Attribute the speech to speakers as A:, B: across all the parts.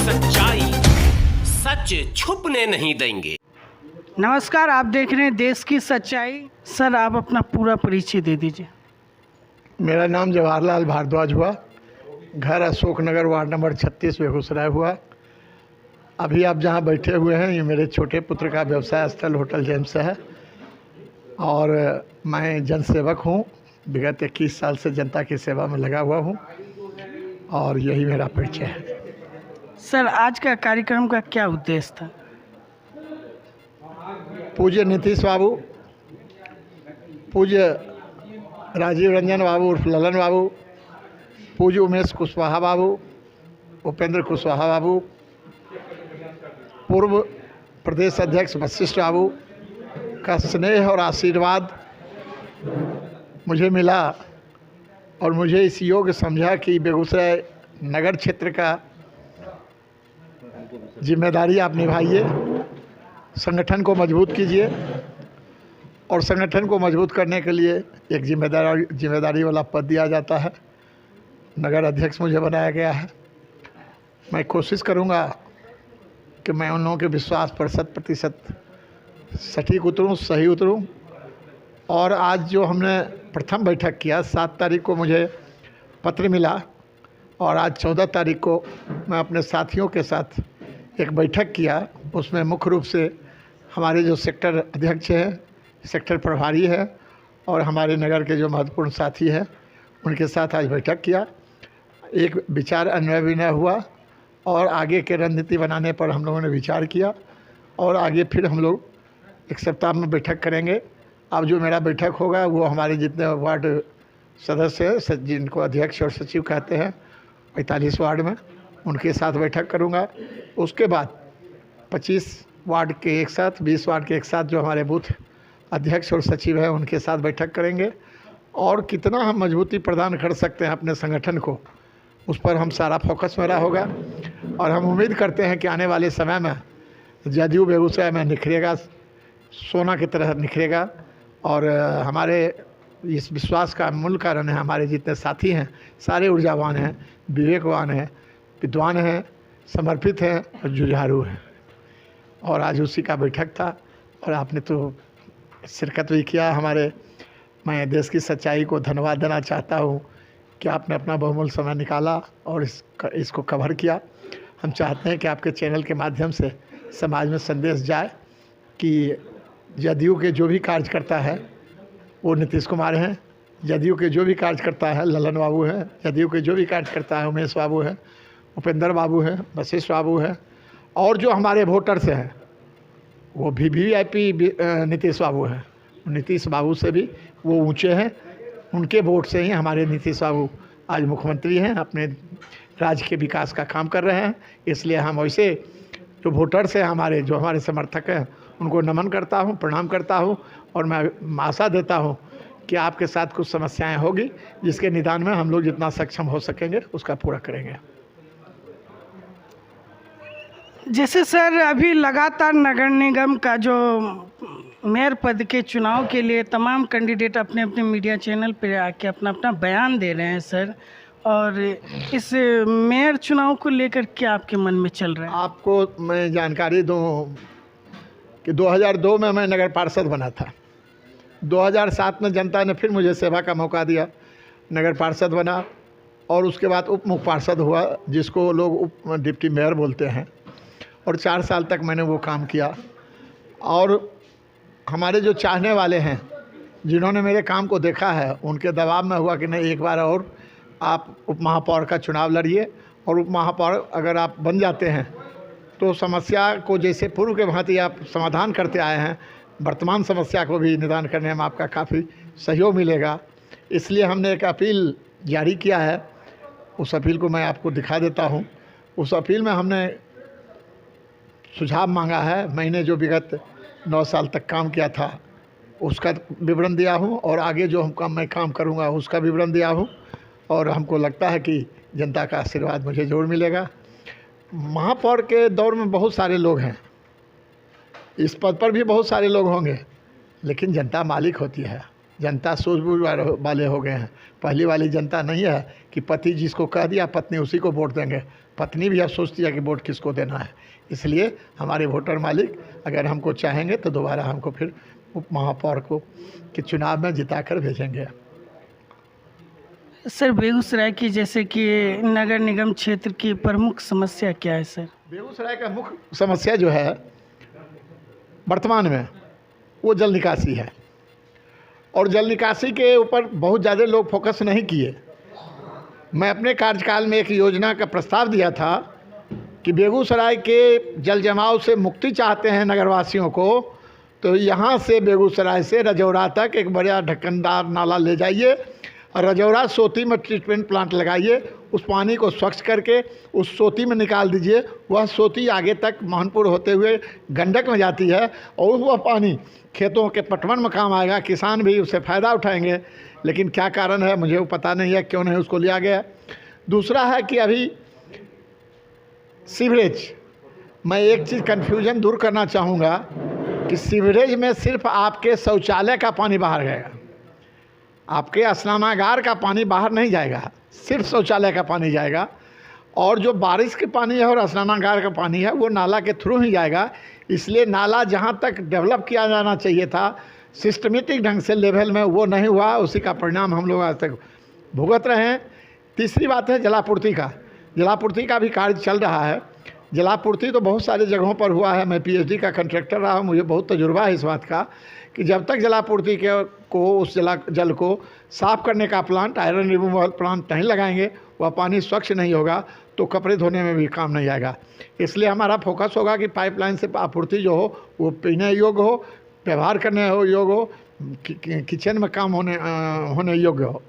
A: सच्चाई सच छुपने नहीं देंगे।
B: नमस्कार, आप देख रहे हैं देश की सच्चाई। सर, आप अपना पूरा परिचय दे दीजिए।
C: मेरा नाम जवाहरलाल भारद्वाज हुआ। घर अशोक नगर, वार्ड नंबर 36 बेगूसराय हुआ। अभी आप जहाँ बैठे हुए हैं, ये मेरे छोटे पुत्र का व्यवसाय स्थल होटल जेम्स है और मैं जनसेवक हूँ। विगत 21 साल से जनता की सेवा में लगा हुआ हूँ और यही मेरा परिचय है।
B: सर, आज का कार्यक्रम का क्या उद्देश्य था?
C: पूज्य नीतीश बाबू, पूज्य राजीव रंजन बाबू उर्फ ललन बाबू, पूज्य उमेश कुशवाहा बाबू, उपेंद्र कुशवाहा बाबू, पूर्व प्रदेश अध्यक्ष वशिष्ठ बाबू का स्नेह और आशीर्वाद मुझे मिला और मुझे इस योग्य समझा कि बेगूसराय नगर क्षेत्र का जिम्मेदारी आप निभाइए, संगठन को मजबूत कीजिए और संगठन को मजबूत करने के लिए एक जिम्मेदारी वाला पद दिया जाता है। नगर अध्यक्ष मुझे बनाया गया है। मैं कोशिश करूंगा कि मैं उन लोगों के विश्वास पर 100% सटीक उतरूं, सही उतरूं। और आज जो हमने प्रथम बैठक किया, 7 तारीख को मुझे पत्र मिला और आज 14 तारीख को मैं अपने साथियों के साथ एक बैठक किया। उसमें मुख्य रूप से हमारे जो सेक्टर अध्यक्ष हैं, सेक्टर प्रभारी है और हमारे नगर के जो महत्वपूर्ण साथी हैं, उनके साथ आज बैठक किया। एक विचार अन्वय विनय हुआ और आगे के रणनीति बनाने पर हम लोगों ने विचार किया और आगे फिर हम लोग एक सप्ताह में बैठक करेंगे। अब जो मेरा बैठक होगा वो हमारे जितने वार्ड सदस्य हैं, जिनको अध्यक्ष और सचिव कहते हैं, 45 वार्ड में, उनके साथ बैठक करूंगा। उसके बाद 25 वार्ड के एक साथ, 20 वार्ड के एक साथ जो हमारे बूथ अध्यक्ष और सचिव हैं, उनके साथ बैठक करेंगे और कितना हम मजबूती प्रदान कर सकते हैं अपने संगठन को, उस पर हम सारा फोकस मेरा होगा। और हम उम्मीद करते हैं कि आने वाले समय में जदयू बेगूसराय में निखरेगा, सोना की तरह निखरेगा। और हमारे इस विश्वास का मूल कारण है हमारे जितने साथी हैं, सारे ऊर्जावान हैं, विवेकवान हैं, विद्वान हैं, समर्पित हैं और जुझारू हैं। और आज उसी का बैठक था और आपने तो शिरकत भी किया। मैं देश की सच्चाई को धन्यवाद देना चाहता हूँ कि आपने अपना बहुमूल्य समय निकाला और इसको कवर किया। हम चाहते हैं कि आपके चैनल के माध्यम से समाज में संदेश जाए कि जदयू के जो भी कार्यकर्ता है वो नीतीश कुमार हैं, जदयू के जो भी कार्यकर्ता है ललन बाबू हैं, जदयू के जो भी कार्यकर्ता है उमेश बाबू हैं, उपेंद्र बाबू हैं, वशिष्ठ बाबू हैं और जो हमारे वोटर्स हैं वो भी वीआईपी नीतीश बाबू हैं। नीतीश बाबू से भी वो ऊंचे हैं, उनके वोट से ही हमारे नीतीश बाबू आज मुख्यमंत्री हैं, अपने राज्य के विकास का काम कर रहे हैं। इसलिए हम वैसे जो वोटर्स हैं हमारे, जो हमारे समर्थक हैं, उनको नमन करता हूं, प्रणाम करता हूं और मैं आशा देता हूं कि आपके साथ कुछ समस्याएं होगी जिसके निदान में हम लोग जितना सक्षम हो सकेंगे उसका पूरा करेंगे।
B: जैसे सर, अभी लगातार नगर निगम का जो मेयर पद के चुनाव के लिए तमाम कैंडिडेट अपने अपने मीडिया चैनल पर आके अपना अपना बयान दे रहे हैं सर, और इस मेयर चुनाव को लेकर क्या आपके मन में चल रहा है?
C: आपको मैं जानकारी दूं कि 2002 में मैं नगर पार्षद बना था। 2007 में जनता ने फिर मुझे सेवा का मौका दिया, नगर पार्षद बना और उसके बाद उप मुख्य पार्षद हुआ, जिसको लोग उप डिप्टी मेयर बोलते हैं। और 4 साल तक मैंने वो काम किया। और हमारे जो चाहने वाले हैं, जिन्होंने मेरे काम को देखा है, उनके दबाव में हुआ कि नहीं, एक बार और आप उप महापौर का चुनाव लड़िए और उप महापौर अगर आप बन जाते हैं तो समस्या को जैसे पूर्व के भांति आप समाधान करते आए हैं, वर्तमान समस्या को भी निदान करने में आपका काफ़ी सहयोग मिलेगा। इसलिए हमने एक अपील जारी किया है। उस अपील को मैं आपको दिखा देता हूं। उस अपील में हमने सुझाव मांगा है। मैंने जो विगत 9 साल तक काम किया था उसका विवरण दिया हूं और आगे जो मैं काम करूंगा उसका विवरण दिया हूं। और हमको लगता है कि जनता का आशीर्वाद मुझे जरूर मिलेगा। महापौर के दौर में बहुत सारे लोग हैं, इस पद पर भी बहुत सारे लोग होंगे, लेकिन जनता मालिक होती है। जनता सूझबूझ वाले हो गए हैं। पहली वाली जनता नहीं है कि पति जिसको कह दिया पत्नी उसी को वोट देंगे। पत्नी भी अब सोचती है कि वोट किसको देना है। इसलिए हमारे वोटर मालिक अगर हमको चाहेंगे तो दोबारा हमको फिर उप महापौर को के चुनाव में जिताकर भेजेंगे।
B: सर बेगूसराय की जैसे कि नगर निगम क्षेत्र की प्रमुख समस्या क्या है सर?
C: बेगूसराय का मुख्य समस्या जो है वर्तमान में वो जल निकासी है, और जल निकासी के ऊपर बहुत ज़्यादा लोग फोकस नहीं किए। मैं अपने कार्यकाल में एक योजना का प्रस्ताव दिया था कि बेगूसराय के जल जमाव से मुक्ति चाहते हैं नगरवासियों को, तो यहाँ से बेगूसराय से रजौरा तक एक बड़ा ढक्कनदार नाला ले जाइए और रजौरा सोती में ट्रीटमेंट प्लांट लगाइए, उस पानी को स्वच्छ करके उस सोती में निकाल दीजिए। वह सोती आगे तक मोहनपुर होते हुए गंडक में जाती है और वह पानी खेतों के पटवन में काम आएगा, किसान भी उससे फ़ायदा उठाएंगे। लेकिन क्या कारण है मुझे वो पता नहीं है क्यों नहीं उसको लिया गया। दूसरा है कि अभी सीवरेज, मैं एक चीज़ कन्फ्यूजन दूर करना चाहूँगा कि सीवरेज में सिर्फ आपके शौचालय का पानी बाहर जाएगा, आपके स्नानागार का पानी बाहर नहीं जाएगा, सिर्फ शौचालय का पानी जाएगा। और जो बारिश के पानी है और स्नानागार का पानी है वो नाला के थ्रू ही जाएगा। इसलिए नाला जहाँ तक डेवलप किया जाना चाहिए था सिस्टमेटिक ढंग से लेवल में, वो नहीं हुआ। उसी का परिणाम हम लोग आज तक भुगत रहे हैं। तीसरी बात है जलापूर्ति का। जलापूर्ति का भी कार्य चल रहा है। जलापूर्ति तो बहुत सारी जगहों पर हुआ है। मैं पीएचडी का कंट्रैक्टर रहा हूँ, मुझे बहुत तजुर्बा है इस बात का कि जब तक जलापूर्ति को उस जल को साफ़ करने का प्लांट, आयरन रिमूवल प्लांट नहीं लगाएंगे, वह पानी स्वच्छ नहीं होगा तो कपड़े धोने में भी काम नहीं आएगा। इसलिए हमारा फोकस होगा कि पाइपलाइन से आपूर्ति जो हो वो पीने योग्य हो, व्यवहार करने योग्य हो, किचन में काम होने योग्य हो।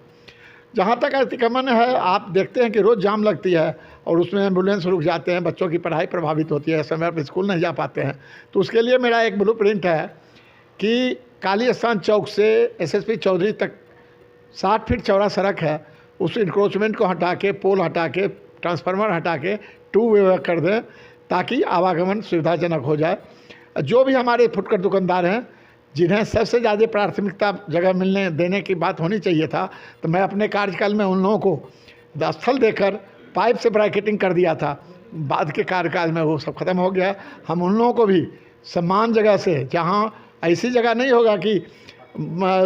C: जहाँ तक अतिक्रमण है, आप देखते हैं कि रोज़ जाम लगती है और उसमें एम्बुलेंस रुक जाते हैं, बच्चों की पढ़ाई प्रभावित होती है, समय पर स्कूल नहीं जा पाते हैं। तो उसके लिए मेरा एक ब्लूप्रिंट है कि काली स्थान चौक से एसएसपी चौधरी तक 60 फीट चौड़ा सड़क है, उस इंक्रोचमेंट को हटा के, पोल हटा के, ट्रांसफार्मर हटा के 2 वे कर दें ताकि आवागमन सुविधाजनक हो जाए। जो भी हमारे फुटकर दुकानदार हैं जिन्हें सबसे ज़्यादा प्राथमिकता जगह देने की बात होनी चाहिए था, तो मैं अपने कार्यकाल में उन लोगों को स्थल देकर पाइप से ब्रैकेटिंग कर दिया था। बाद के कार्यकाल में वो सब खत्म हो गया। हम उन लोगों को भी समान जगह से, जहाँ ऐसी जगह नहीं होगा कि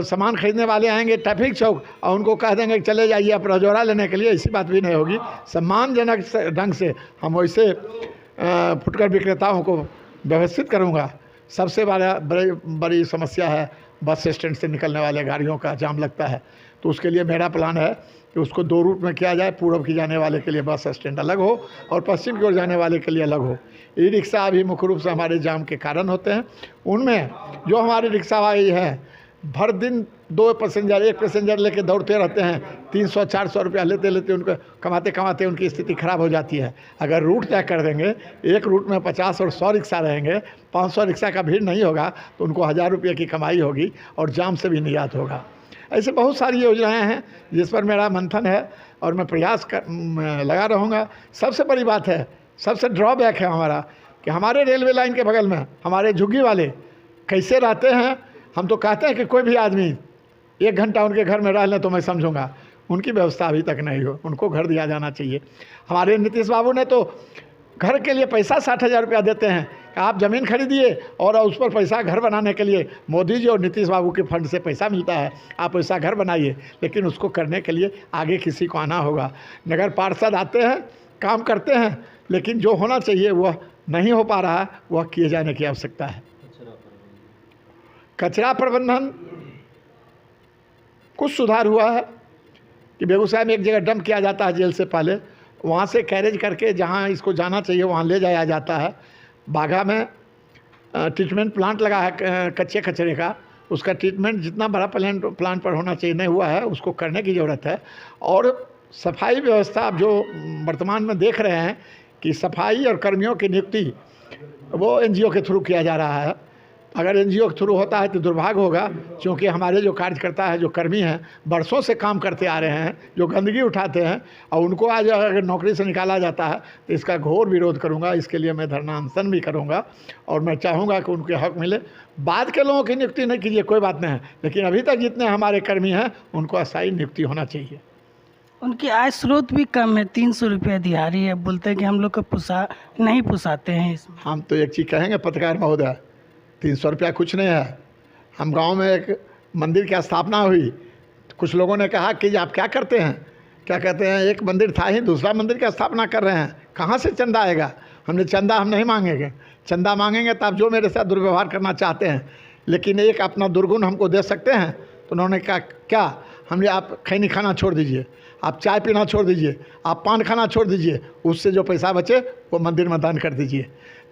C: सामान खरीदने वाले आएंगे ट्रैफिक चौक और उनको कह देंगे कि चले जाइए आप रजौरा लेने के लिए, ऐसी बात भी नहीं होगी। सम्मानजनक ढंग से हम वैसे फुटकर विक्रेताओं को व्यवस्थित करूँगा। सबसे बड़ी समस्या है बस स्टैंड से निकलने वाले गाड़ियों का जाम लगता है, तो उसके लिए मेरा प्लान है कि उसको 2 रूट में किया जाए। पूर्व की जाने वाले के लिए बस स्टैंड अलग हो और पश्चिम की ओर जाने वाले के लिए अलग हो। ई रिक्शा अभी मुख्य रूप से हमारे जाम के कारण होते हैं। उनमें जो हमारी रिक्शावाली है भर दिन 2 पैसेंजर 1 पैसेंजर लेके दौड़ते रहते हैं, 300-400 रुपया लेते उनको कमाते कमाते उनकी स्थिति खराब हो जाती है। अगर रूट तय कर देंगे, एक रूट में 50 और 100 रिक्शा रहेंगे, 500 रिक्शा का भीड़ नहीं होगा तो उनको 1000 रुपये की कमाई होगी और जाम से भी निजात होगा। ऐसे बहुत सारी योजनाएं हैं जिस पर मेरा मंथन है और मैं प्रयास लगा रहूँगा। सबसे बड़ी बात है, सबसे ड्रॉबैक है हमारा कि हमारे रेलवे लाइन के बगल में हमारे झुग्गी वाले कैसे रहते हैं। हम तो कहते हैं कि कोई भी आदमी 1 घंटा उनके घर में रह लें तो मैं समझूंगा, उनकी व्यवस्था अभी तक नहीं हो। उनको घर दिया जाना चाहिए। हमारे नीतीश बाबू ने तो घर के लिए पैसा 60,000 रुपया देते हैं कि आप ज़मीन खरीदिए और उस पर पैसा घर बनाने के लिए मोदी जी और नीतीश बाबू के फंड से पैसा मिलता है, आप वैसा घर बनाइए। लेकिन उसको करने के लिए आगे किसी को आना होगा। नगर पार्षद आते हैं, काम करते हैं, लेकिन जो होना चाहिए वह नहीं हो पा रहा है, वह किए जाने की आवश्यकता है। कचरा प्रबंधन कुछ सुधार हुआ है कि बेगूसराय में एक जगह डंप किया जाता है जेल से पहले, वहाँ से कैरेज करके जहाँ इसको जाना चाहिए वहाँ ले जाया जाता है। बाघा में ट्रीटमेंट प्लांट लगा है कच्चे कचरे का, उसका ट्रीटमेंट जितना बड़ा प्लांट पर होना चाहिए नहीं हुआ है, उसको करने की ज़रूरत है। और सफाई व्यवस्था आप जो वर्तमान में देख रहे हैं कि सफाई और कर्मियों की नियुक्ति वो एनजीओ के थ्रू किया जा रहा है। अगर एनजीओ के थ्रू होता है तो दुर्भाग्य होगा, क्योंकि हमारे जो कार्यकर्ता है, जो कर्मी हैं, बरसों से काम करते आ रहे हैं, जो गंदगी उठाते हैं, और उनको आज अगर नौकरी से निकाला जाता है तो इसका घोर विरोध करूंगा। इसके लिए मैं धरना अनशन भी करूंगा और मैं चाहूँगा कि उनके हक मिले। बाद के लोगों की नियुक्ति नहीं कीजिए, कोई बात नहीं है, लेकिन अभी तक जितने हमारे कर्मी हैं उनको अस्थायी नियुक्ति होना चाहिए।
B: उनकी आय स्रोत भी कम है, 300 रुपया दिहाड़ी है, बोलते हैं कि हम लोग को नहीं पुसाते हैं इसमें।
C: हम तो एक चीज़ कहेंगे पत्रकार महोदय, 300 रुपया कुछ नहीं है। हम गांव में एक मंदिर की स्थापना हुई, कुछ लोगों ने कहा कि आप क्या करते हैं, क्या कहते हैं, एक मंदिर था ही दूसरा मंदिर की स्थापना कर रहे हैं, कहाँ से चंदा आएगा। हमने चंदा हम नहीं मांगेंगे, चंदा मांगेंगे तो आप जो मेरे साथ दुर्व्यवहार करना चाहते हैं, लेकिन एक अपना दुर्गुण हमको दे सकते हैं। तो उन्होंने कहा क्या, हमने आप खैनी खाना छोड़ दीजिए, आप चाय पीना छोड़ दीजिए, आप पान खाना छोड़ दीजिए, उससे जो पैसा बचे वो मंदिर में दान कर दीजिए।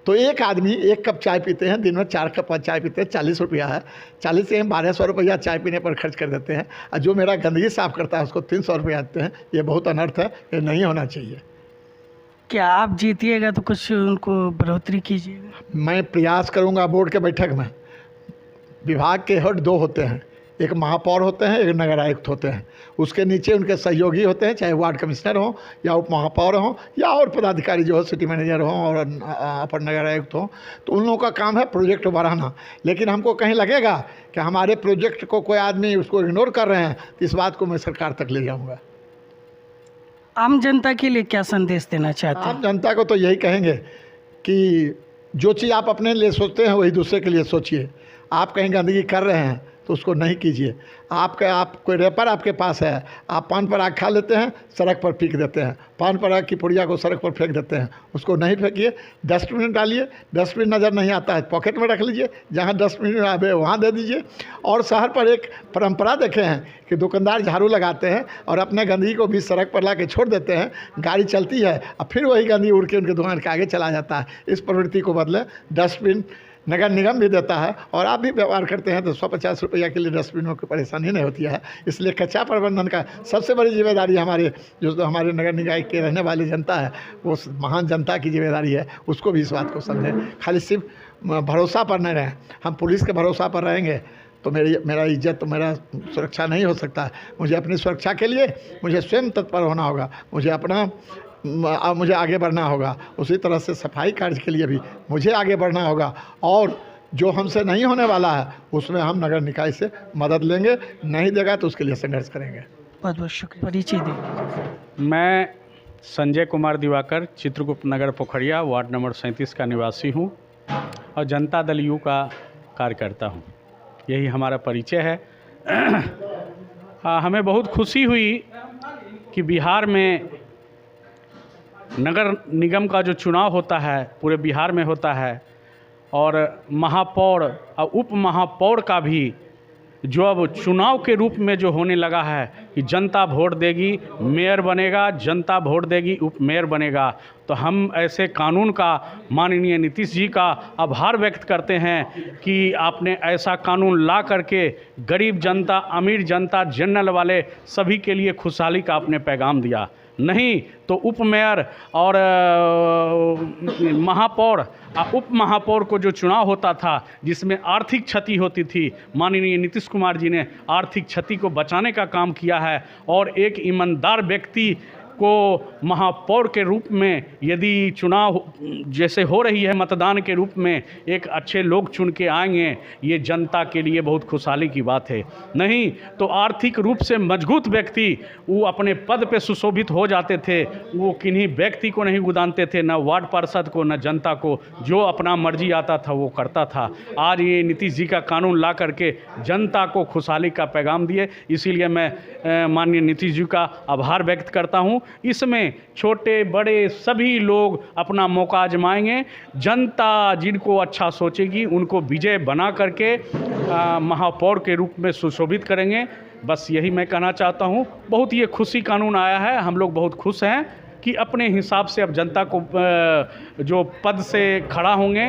C: तो एक आदमी 1 कप चाय पीते हैं, दिन में 4 कप चाय पीते हैं, 40 रुपया है, 40 से हम 1200 रुपया चाय पीने पर खर्च कर देते हैं, और जो मेरा गंदगी साफ़ करता है उसको 300 रुपया देते हैं। ये बहुत अनर्थ है, ये नहीं होना चाहिए।
B: क्या आप जीतिएगा तो कुछ उनको बढ़ोतरी कीजिएगा?
C: मैं प्रयास करूंगा। बोर्ड के बैठक में विभाग के हेड 2 होते हैं, एक महापौर होते हैं, एक नगर आयुक्त होते हैं, उसके नीचे उनके सहयोगी होते हैं, चाहे वार्ड कमिश्नर हो या उप महापौर हो या और पदाधिकारी जो हो, सिटी मैनेजर हो और अपर नगर आयुक्त हो। तो उन लोगों का काम है प्रोजेक्ट बढ़ाना। लेकिन हमको कहीं लगेगा कि हमारे प्रोजेक्ट को कोई आदमी उसको इग्नोर कर रहे हैं, तो इस बात को मैं सरकार तक ले जाऊँगा।
B: आम जनता के लिए क्या संदेश देना चाहते हैं?
C: आम जनता को तो यही कहेंगे कि जो चीज़ आप अपने लिए सोचते हैं वही दूसरे के लिए सोचिए। आप कहीं गंदगी कर रहे हैं तो उसको नहीं कीजिए। आप कोई रैपर आपके पास है, आप पान पराग खा लेते हैं, सड़क पर फेंक देते हैं, पान पराग की पुड़िया को सड़क पर फेंक देते हैं, उसको नहीं फेंकिए, डस्टबिन में डालिए। डस्टबिन नज़र नहीं आता है, पॉकेट में रख लीजिए, जहाँ डस्टबिन आवे वहाँ दे दीजिए। और शहर पर एक परंपरा देखे हैं कि दुकानदार झाड़ू लगाते हैं और अपने गंदगी को भी सड़क पर ला के छोड़ देते हैं, गाड़ी चलती है और फिर वही गंदगी उड़ के उनके दुकान के आगे चला जाता है। इस प्रवृत्ति को बदलें। डस्टबिन नगर निगम भी देता है और आप भी व्यवहार करते हैं तो 150 रुपया के लिए डस्टबिनों की परेशानी नहीं होती है। इसलिए कचरा प्रबंधन का सबसे बड़ी जिम्मेदारी हमारे जो हमारे नगर निकाय के रहने वाली जनता है, वो महान जनता की जिम्मेदारी है। उसको भी इस बात को समझें। खाली सिर्फ भरोसा पर नहीं रहें। हम पुलिस के भरोसा पर रहेंगे तो मेरा इज्जत, तो मेरा सुरक्षा नहीं हो सकता है। मुझे अपनी सुरक्षा के लिए मुझे स्वयं तत्पर होना होगा, मुझे आगे बढ़ना होगा। उसी तरह से सफाई कार्य के लिए भी मुझे आगे बढ़ना होगा, और जो हमसे नहीं होने वाला है उसमें हम नगर निकाय से मदद लेंगे, नहीं देगा तो उसके लिए संघर्ष करेंगे।
B: बहुत बहुत शुक्रिया। परिचय दें।
D: मैं संजय कुमार दिवाकर, चित्रगुप्त नगर पोखरिया, वार्ड नंबर 37 का निवासी हूँ और जनता दल यू का कार्यकर्ता हूँ। यही हमारा परिचय है। हमें बहुत खुशी हुई कि बिहार में नगर निगम का जो चुनाव होता है पूरे बिहार में होता है, और महापौर और उप महापौर का भी जो अब चुनाव के रूप में जो होने लगा है कि जनता वोट देगी, मेयर बनेगा, जनता वोट देगी, उप मेयर बनेगा। तो हम ऐसे कानून का माननीय नीतीश जी का आभार व्यक्त करते हैं कि आपने ऐसा कानून ला करके गरीब जनता, अमीर जनता, जनरल वाले सभी के लिए खुशहाली का आपने पैगाम दिया। नहीं तो उप मेयर और महापौर, उप महापौर को जो चुनाव होता था जिसमें आर्थिक क्षति होती थी, माननीय नीतीश कुमार जी ने आर्थिक क्षति को बचाने का काम किया है। और एक ईमानदार व्यक्ति को महापौर के रूप में यदि चुनाव जैसे हो रही है मतदान के रूप में एक अच्छे लोग चुन के आएंगे, ये जनता के लिए बहुत खुशहाली की बात है। नहीं तो आर्थिक रूप से मजबूत व्यक्ति वो अपने पद पे सुशोभित हो जाते थे, वो किन्हीं व्यक्ति को नहीं गुदानते थे, न वार्ड पार्षद को न जनता को, जो अपना मर्जी आता था वो करता था। आज ये नीतीश जी का कानून ला करके जनता को खुशहाली का पैगाम दिए, इसीलिए मैं माननीय नीतीश जी का आभार व्यक्त करता हूँ। इसमें छोटे बड़े सभी लोग अपना मौका आजमाएंगे। जनता जिनको अच्छा सोचेगी उनको विजय बना करके महापौर के रूप में सुशोभित करेंगे। बस यही मैं कहना चाहता हूँ। बहुत ये खुशी कानून आया है, हम लोग बहुत खुश हैं कि अपने हिसाब से अब जनता को जो पद से खड़ा होंगे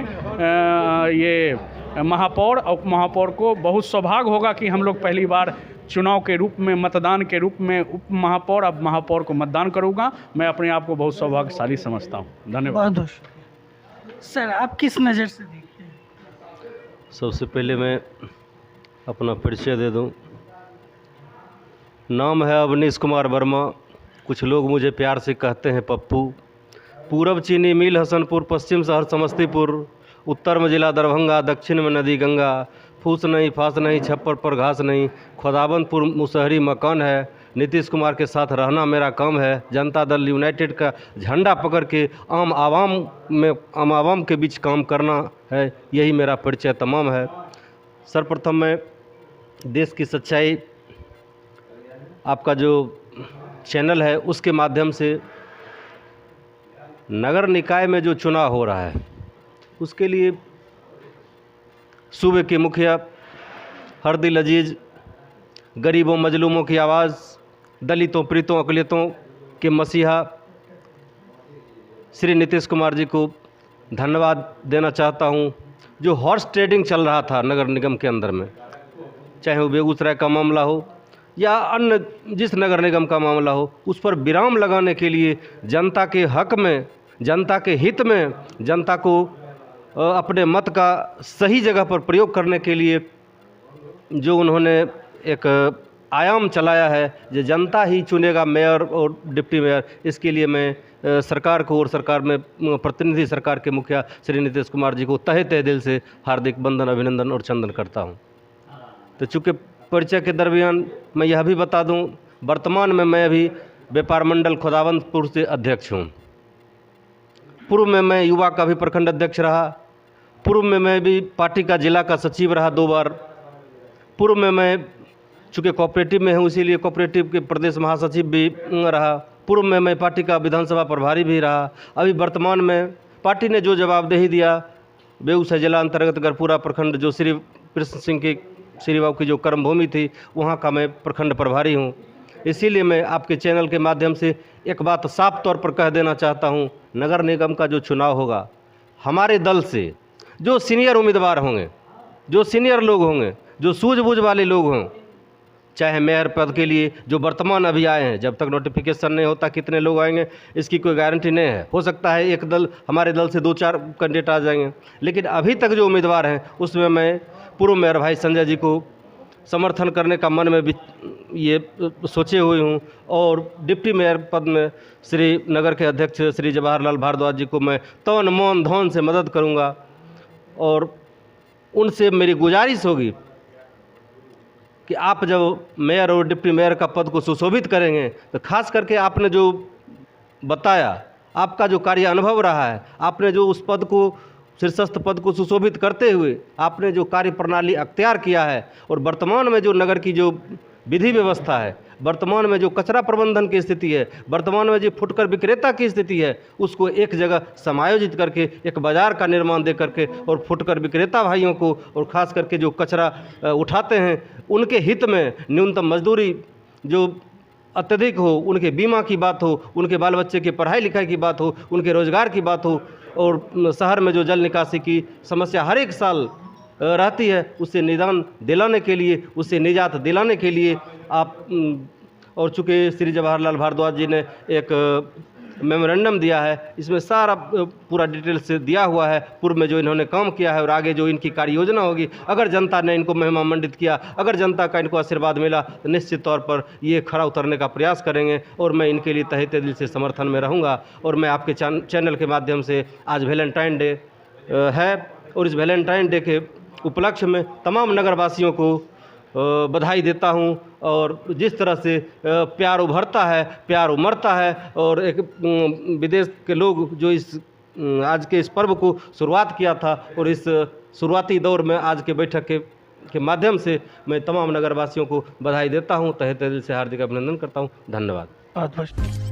D: ये महापौर और उप महापौर को बहुत सौभाग्य होगा कि हम लोग पहली बार चुनाव के रूप में, मतदान के रूप में उप महापौर, अब महापौर को मतदान करूंगा। मैं अपने आप को बहुत सौभाग्यशाली समझता हूं। धन्यवाद।
B: बहुत शुक्रिया। सर आप किस नज़र से देखते हैं?
E: सबसे पहले मैं अपना परिचय दे दूं। नाम है अवनीश कुमार वर्मा, कुछ लोग मुझे प्यार से कहते हैं पप्पू। पूरब चीनी मिल हसनपुर, पश्चिम शहर समस्तीपुर, उत्तर में जिला दरभंगा, दक्षिण में नदी गंगा, फूस नहीं फास नहीं, छप्पर पर घास नहीं, खुदाबंदपुर मुसहरी मकान है, नीतीश कुमार के साथ रहना मेरा काम है। जनता दल यूनाइटेड का झंडा पकड़ के आम आवाम के बीच काम करना है, यही मेरा परिचय तमाम है। सर्वप्रथम मैं देश की सच्चाई आपका जो चैनल है उसके माध्यम से नगर निकाय में जो चुनाव हो रहा है उसके लिए सूबे के मुखिया हर दिल अजीज, गरीबों मजलूमों की आवाज़, दलितों पीड़ितों अकलियतों के मसीहा श्री नीतीश कुमार जी को धन्यवाद देना चाहता हूं। जो हॉर्स ट्रेडिंग चल रहा था नगर निगम के अंदर में, चाहे वो बेगूसराय का मामला हो या अन्य जिस नगर निगम का मामला हो, उस पर विराम लगाने के लिए जनता के हक में, जनता के हित में, जनता को अपने मत का सही जगह पर प्रयोग करने के लिए जो उन्होंने एक आयाम चलाया है, जो जनता ही चुनेगा मेयर और डिप्टी मेयर, इसके लिए मैं सरकार को और सरकार में प्रतिनिधि सरकार के मुखिया श्री नीतीश कुमार जी को तहे दिल से हार्दिक वंदन, अभिनंदन और चंदन करता हूं। तो चूँकि परिचय के दरमियान मैं यह भी बता दूं, वर्तमान में मैं अभी व्यापार मंडल खुदावंतपुर से अध्यक्ष हूं। पूर्व में मैं युवा का भी प्रखंड अध्यक्ष रहा, पूर्व में मैं भी पार्टी का जिला का सचिव रहा 2 बार, पूर्व में मैं चूँकि कोऑपरेटिव में हूँ इसीलिए कोऑपरेटिव के प्रदेश महासचिव भी रहा, पूर्व में मैं पार्टी का विधानसभा प्रभारी भी रहा। अभी वर्तमान में पार्टी ने जो जवाबदेही दिया, बेगूसराय जिला अंतर्गत गरपुरा प्रखंड जो श्री कृष्ण सिंह की श्री बाबू की जो कर्मभूमि थी, वहाँ का मैं प्रखंड प्रभारी हूँ। इसीलिए मैं आपके चैनल के माध्यम से एक बात साफ तौर पर कह देना चाहता हूँ, नगर निगम का जो चुनाव होगा, हमारे दल से जो सीनियर उम्मीदवार होंगे, जो सीनियर लोग होंगे, जो सूझबूझ वाले लोग हों, चाहे मेयर पद के लिए जो वर्तमान अभी आए हैं, जब तक नोटिफिकेशन नहीं होता कितने लोग आएंगे इसकी कोई गारंटी नहीं है। हो सकता है एक दल हमारे दल से 2-4 कैंडिडेट आ जाएंगे, लेकिन अभी तक जो उम्मीदवार हैं उसमें मैं पूर्व मेयर भाई संजय जी को समर्थन करने का मन में भी ये सोचे हुए हूँ, और डिप्टी मेयर पद में श्री नगर के अध्यक्ष श्री जवाहरलाल भारद्वाज जी को मैं तन मन धन से मदद करूँगा। और उनसे मेरी गुजारिश होगी कि आप जब मेयर और डिप्टी मेयर का पद को सुशोभित करेंगे तो खास करके आपने जो बताया, आपका जो कार्य अनुभव रहा है, आपने जो उस पद को शीर्षस्थ पद को सुशोभित करते हुए आपने जो कार्य प्रणाली अख्तियार किया है, और वर्तमान में जो नगर की जो विधि व्यवस्था है, वर्तमान में जो कचरा प्रबंधन की स्थिति है, वर्तमान में जो फुटकर विक्रेता की स्थिति है, उसको एक जगह समायोजित करके एक बाज़ार का निर्माण दे करके और फुटकर विक्रेता भाइयों को और ख़ास करके जो कचरा उठाते हैं उनके हित में न्यूनतम मजदूरी जो अत्यधिक हो, उनके बीमा की बात हो, उनके बाल बच्चे की पढ़ाई लिखाई की बात हो, उनके रोज़गार की बात हो, और शहर में जो जल निकासी की समस्या हर एक साल रहती है, उससे निदान दिलाने के लिए, उससे निजात दिलाने के लिए आप, और चूँकि श्री जवाहरलाल भारद्वाज जी ने एक मेमोरेंडम दिया है, इसमें सारा पूरा डिटेल से दिया हुआ है, पूर्व में जो इन्होंने काम किया है और आगे जो इनकी कार्य योजना होगी, अगर जनता ने इनको महिमा मंडित किया, अगर जनता का इनको आशीर्वाद मिला तो निश्चित तौर पर ये खरा उतरने का प्रयास करेंगे, और मैं इनके लिए तहे दिल से समर्थन में रहूँगा। और मैं आपके चैनल के माध्यम से आज वैलेंटाइन डे है, और इस वैलेंटाइन डे के उपलक्ष्य में तमाम नगरवासियों को बधाई देता हूं। और जिस तरह से प्यार उभरता है, प्यार उमड़ता है, और एक विदेश के लोग जो इस आज के इस पर्व को शुरुआत किया था, और इस शुरुआती दौर में आज के बैठक के माध्यम से मैं तमाम नगरवासियों को बधाई देता हूं, तहे दिल से हार्दिक अभिनंदन करता हूं। धन्यवाद।
B: बहुत बहुत